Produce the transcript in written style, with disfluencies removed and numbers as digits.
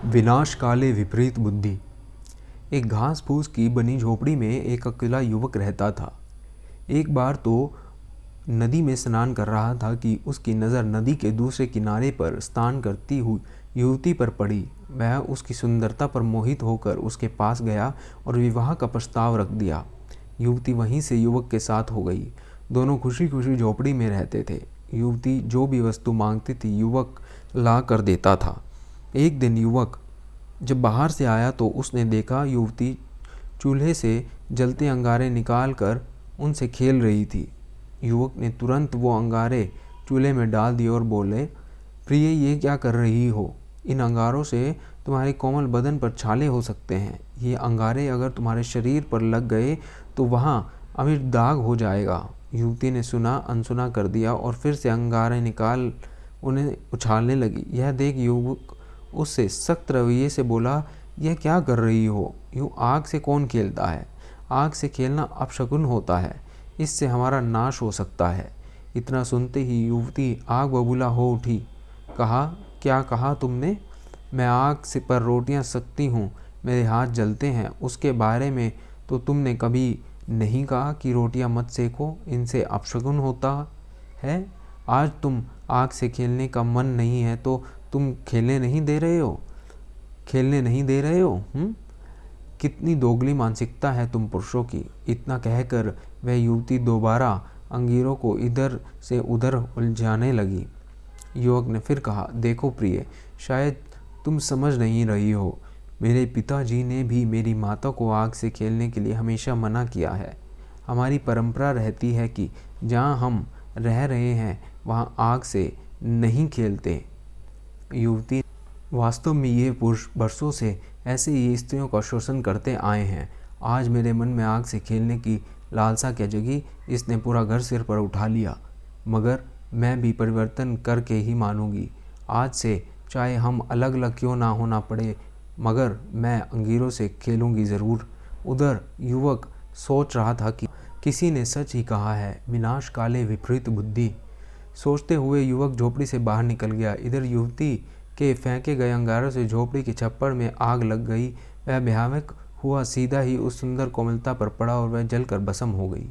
विनाश काले विपरीत बुद्धि। एक घास फूस की बनी झोपड़ी में एक अकेला युवक रहता था। एक बार तो नदी में स्नान कर रहा था कि उसकी नज़र नदी के दूसरे किनारे पर स्नान करती हुई युवती पर पड़ी। वह उसकी सुंदरता पर मोहित होकर उसके पास गया और विवाह का प्रस्ताव रख दिया। युवती वहीं से युवक के साथ हो गई। दोनों खुशी खुशी झोपड़ी में रहते थे। युवती जो भी वस्तु मांगती थी युवक ला कर देता था। एक दिन युवक जब बाहर से आया तो उसने देखा युवती चूल्हे से जलते अंगारे निकाल कर उनसे खेल रही थी। युवक ने तुरंत वो अंगारे चूल्हे में डाल दिए और बोले, प्रिय, ये क्या कर रही हो? इन अंगारों से तुम्हारे कोमल बदन पर छाले हो सकते हैं। ये अंगारे अगर तुम्हारे शरीर पर लग गए तो वहाँ अमिट दाग हो जाएगा। युवती ने सुना अनसुना कर दिया और फिर से अंगारे निकाल उन्हें उछालने लगी। यह देख युवक उससे सख्त रवैये से बोला, यह क्या कर रही हो? यूँ आग से कौन खेलता है? आग से खेलना अपशकुन होता है। इससे हमारा नाश हो सकता है। इतना सुनते ही युवती आग बबूला हो उठी। कहा, क्या कहा तुमने? मैं आग से पर रोटियां सकती हूँ, मेरे हाथ जलते हैं। उसके बारे में तो तुमने कभी नहीं कहा कि रोटियां मत सेको, इनसे अपशकुन होता है। आज तुम आग से खेलने का मन नहीं है तो तुम खेलने नहीं दे रहे हो? कितनी दोगली मानसिकता है तुम पुरुषों की। इतना कहकर वह युवती दोबारा अंगीरों को इधर से उधर उलझाने लगी। युवक ने फिर कहा, देखो प्रिय, शायद तुम समझ नहीं रही हो। मेरे पिताजी ने भी मेरी माता को आग से खेलने के लिए हमेशा मना किया है। हमारी परंपरा रहती है कि जहाँ हम रह रहे हैं वहाँ आग से नहीं खेलते। युवती, वास्तव में ये पुरुष बरसों से ऐसे ही स्त्रियों का शोषण करते आए हैं। आज मेरे मन में आग से खेलने की लालसा क्या जगी, इसने पूरा घर सिर पर उठा लिया। मगर मैं भी परिवर्तन करके ही मानूंगी। आज से चाहे हम अलग अलग क्यों ना होना पड़े, मगर मैं अंगीरों से खेलूंगी ज़रूर। उधर युवक सोच रहा था कि किसी ने सच ही कहा है, विनाश काले विपरीत बुद्धि। सोचते हुए युवक झोपड़ी से बाहर निकल गया। इधर युवती के फेंके गए अंगारों से झोपड़ी की छप्पर में आग लग गई। वह भयानक हुआ सीधा ही उस सुंदर कोमलता पर पड़ा और वह जलकर भस्म हो गई।